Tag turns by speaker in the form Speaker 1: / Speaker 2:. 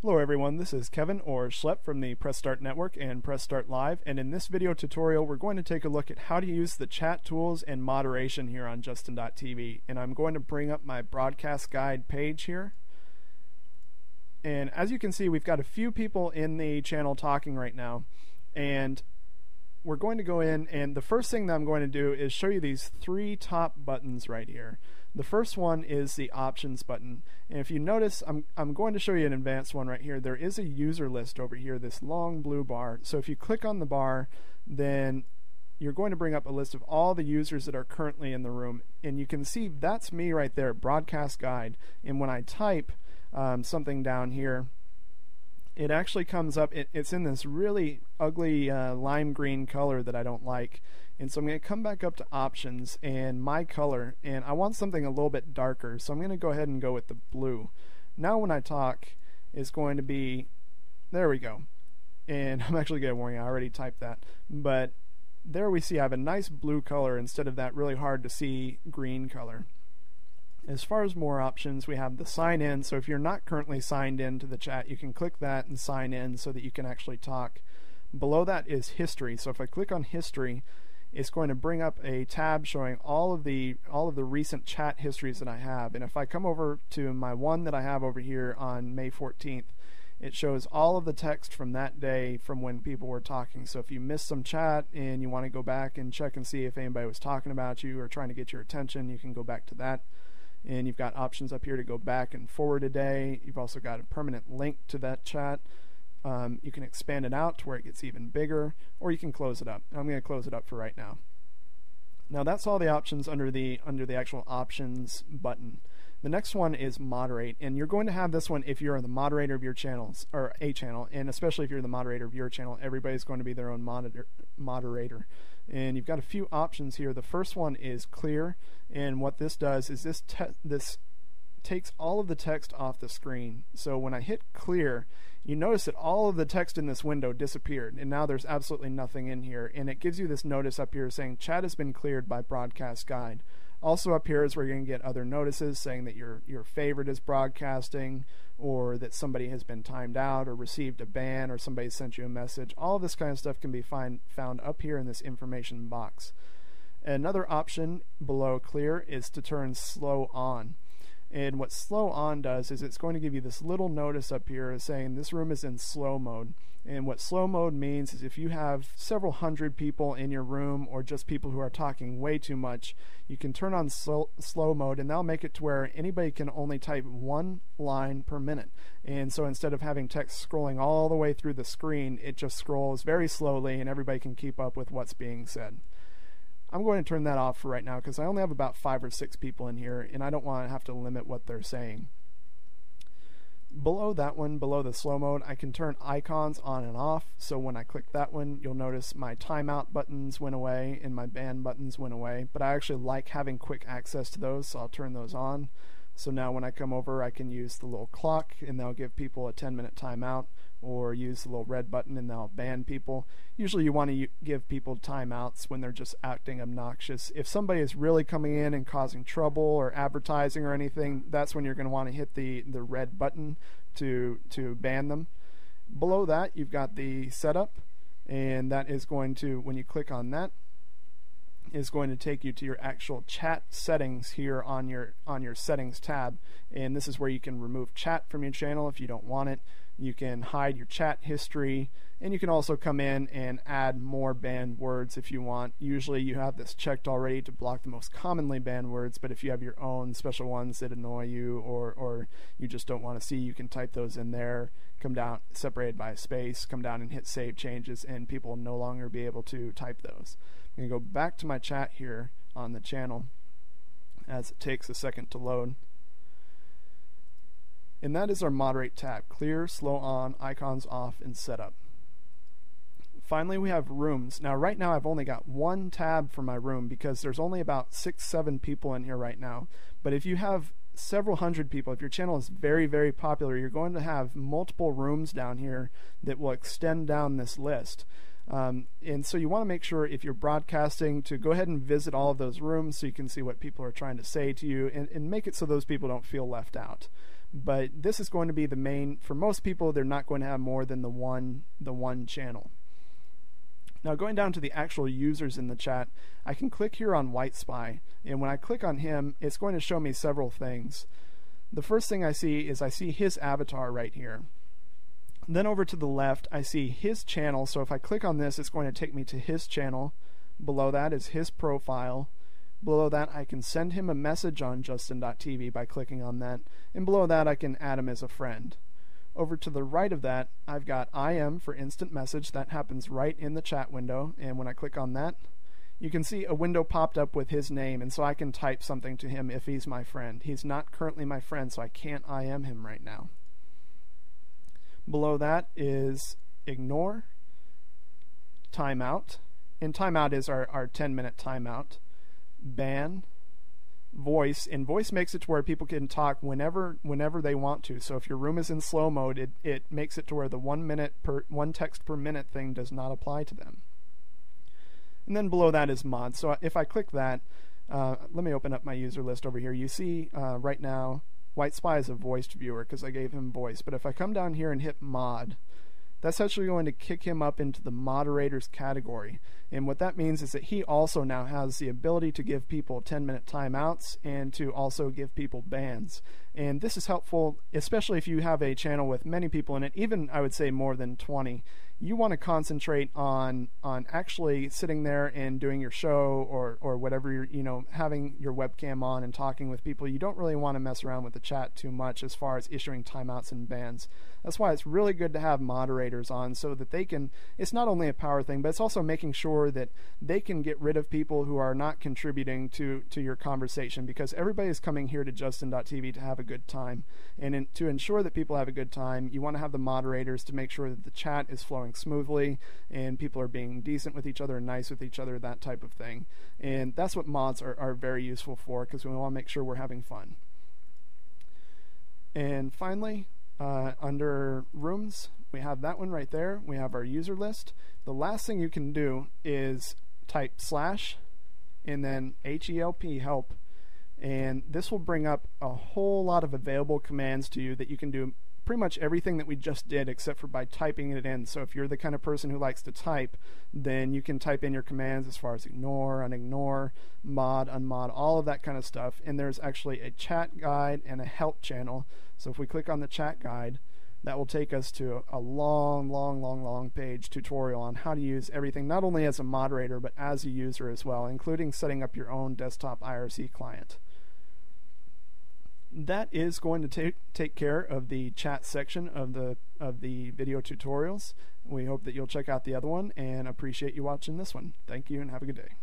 Speaker 1: Hello everyone, this is Kevin or Schlepp from the Press Start Network and Press Start Live, and in this video tutorial we're going to take a look at how to use the chat tools and moderation here on Justin.tv. And I'm going to bring up my broadcast guide page here. And as you can see, we've got a few people in the channel talking right now, and we're going to go in, and the first thing that I'm going to do is show you these three top buttons right here. The first one is the options button, and if you notice, I'm going to show you an advanced one right here. There is a user list over here, this long blue bar. So if you click on the bar, then you're going to bring up a list of all the users that are currently in the room, and you can see that's me right there, broadcast guide. And when I type something down here, it actually comes up, it's in this really ugly lime green color that I don't like. And so I'm going to come back up to options and my color, and I want something a little bit darker, so I'm going to go ahead and go with the blue. Now when I talk, it's going to be, there we go. And I'm actually going to warn you, I already typed that. But there we see I have a nice blue color instead of that really hard to see green color. As far as more options, we have the sign in. So if you're not currently signed in to the chat, you can click that and sign in so that you can actually talk. Below that is history. So if I click on history, it's going to bring up a tab showing all of the recent chat histories that I have. And if I come over to my one that I have over here on May 14th, it shows all of the text from that day from when people were talking. So if you missed some chat and you want to go back and check and see if anybody was talking about you or trying to get your attention, you can go back to that. And you've got options up here to go back and forward a day. You've also got a permanent link to that chat. You can expand it out to where it gets even bigger, or you can close it up. I'm going to close it up for right now. Now that's all the options under the actual options button. The next one is moderate, and you're going to have this one if you're the moderator of your channels, or a channel, and especially if you're the moderator of your channel, everybody's going to be their own moderator. And you've got a few options here. The first one is clear, and what this does is this takes all of the text off the screen. So when I hit clear, you notice that all of the text in this window disappeared, and now there's absolutely nothing in here. And it gives you this notice up here saying chat has been cleared by broadcast guide. Also up here is where you're going to get other notices saying that your favorite is broadcasting, or that somebody has been timed out or received a ban, or somebody sent you a message. All of this kind of stuff can be found up here in this information box. Another option below clear is to turn slow on. And what slow on does is it's going to give you this little notice up here saying this room is in slow mode. And what slow mode means is if you have several hundred people in your room, or just people who are talking way too much, you can turn on slow mode, and that'll make it to where anybody can only type one line per minute. And so instead of having text scrolling all the way through the screen, it just scrolls very slowly and everybody can keep up with what's being said. I'm going to turn that off for right now because I only have about 5 or 6 people in here, and I don't want to have to limit what they're saying. Below that one, below the slow mode, I can turn icons on and off. So when I click that one, you'll notice my timeout buttons went away and my ban buttons went away. But I actually like having quick access to those, so I'll turn those on. So now when I come over, I can use the little clock, and that'll give people a 10-minute timeout, or use the little red button and that'll ban people. Usually you want to give people timeouts when they're just acting obnoxious. If somebody is really coming in and causing trouble or advertising or anything, that's when you're going to want to hit the red button to ban them. Below that, you've got the setup, and that is going to, when you click on that, is going to take you to your actual chat settings here on your settings tab. And this is where you can remove chat from your channel if you don't want it. You can hide your chat history, and you can also come in and add more banned words if you want. Usually you have this checked already to block the most commonly banned words, but if you have your own special ones that annoy you or you just don't want to see, you can type those in there, come down, separated by a space, come down and hit save changes, and people will no longer be able to type those. I'm going to go back to my chat here on the channel as it takes a second to load. And that is our moderate tab: clear, slow on, icons off, and setup. Finally, we have rooms. Now right now I've only got one tab for my room because there's only about 6-7 people in here right now. But if you have several hundred people, if your channel is very, very popular, you're going to have multiple rooms down here that will extend down this list. And so you want to make sure, if you're broadcasting, to go ahead and visit all of those rooms so you can see what people are trying to say to you, and make it so those people don't feel left out. but this is going to be the main. For most people, they're not going to have more than the one channel. Now, going down to the actual users in the chat, I can click here on White Spy, and when I click on him, it's going to show me several things. The first thing I see is I see his avatar right here. Then over to the left, I see his channel, so if I click on this, it's going to take me to his channel. Below that is his profile. Below that, I can send him a message on Justin.tv by clicking on that, and below that, I can add him as a friend. Over to the right of that, I've got IM for instant message. That happens right in the chat window, and when I click on that, you can see a window popped up with his name, and so I can type something to him if he's my friend. He's not currently my friend, so I can't IM him right now. Below that is ignore, timeout, and timeout is our 10-minute timeout, ban, voice, and voice makes it to where people can talk whenever they want to. So if your room is in slow mode, it makes it to where the 1 text per minute thing does not apply to them. And then below that is mod. So if I click that, let me open up my user list over here. You see right now White Spy is a voiced viewer because I gave him voice, but if I come down here and hit mod, that's actually going to kick him up into the moderators category. And what that means is that he also now has the ability to give people 10-minute timeouts and to also give people bans. And this is helpful, especially if you have a channel with many people in it, even I would say more than 20. You want to concentrate on actually sitting there and doing your show or whatever you're, having your webcam on and talking with people. You don't really want to mess around with the chat too much as far as issuing timeouts and bans. That's why it's really good to have moderators on so that they can, it's not only a power thing, but it's also making sure that they can get rid of people who are not contributing to your conversation, because everybody is coming here to Justin.tv to have a good time. And to ensure that people have a good time, you want to have the moderators to make sure that the chat is flowing smoothly and people are being decent with each other and nice with each other, that type of thing. And that's what mods are very useful for, because we want to make sure we're having fun. And finally, under rooms, we have that one right there. We have our user list. The last thing you can do is type / and then help, and this will bring up a whole lot of available commands to you that you can do pretty much everything that we just did except for by typing it in. So if you're the kind of person who likes to type, then you can type in your commands as far as ignore, unignore, mod, unmod, all of that kind of stuff. And there's actually a chat guide and a help channel. So if we click on the chat guide, that will take us to a long page tutorial on how to use everything, not only as a moderator but as a user as well, including setting up your own desktop IRC client. That is going to take care of the chat section of the video tutorials. We hope that you'll check out the other one and appreciate you watching this one. Thank you and have a good day.